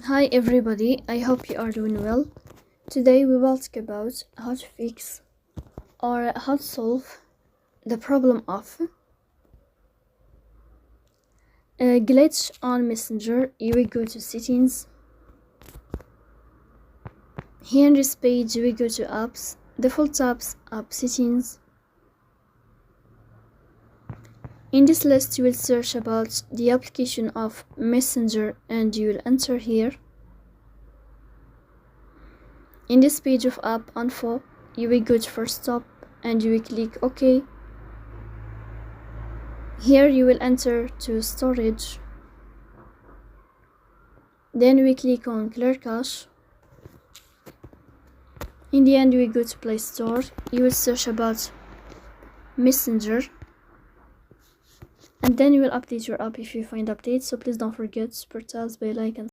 Hi everybody, I hope you are doing well. Today we will talk about how to fix or how to solve the problem of a glitch on Messenger. You will go to settings. Here in this page we go to apps, default apps, app settings. In this list you will search about the application of Messenger and you will enter here. In this page of app info, you will go to first stop and you will click OK. Here you will enter to storage. Then we click on clear cache. In the end, we go to Play Store. You will search about Messenger. And then you will update your app if you find updates. So please don't forget to press bell icon.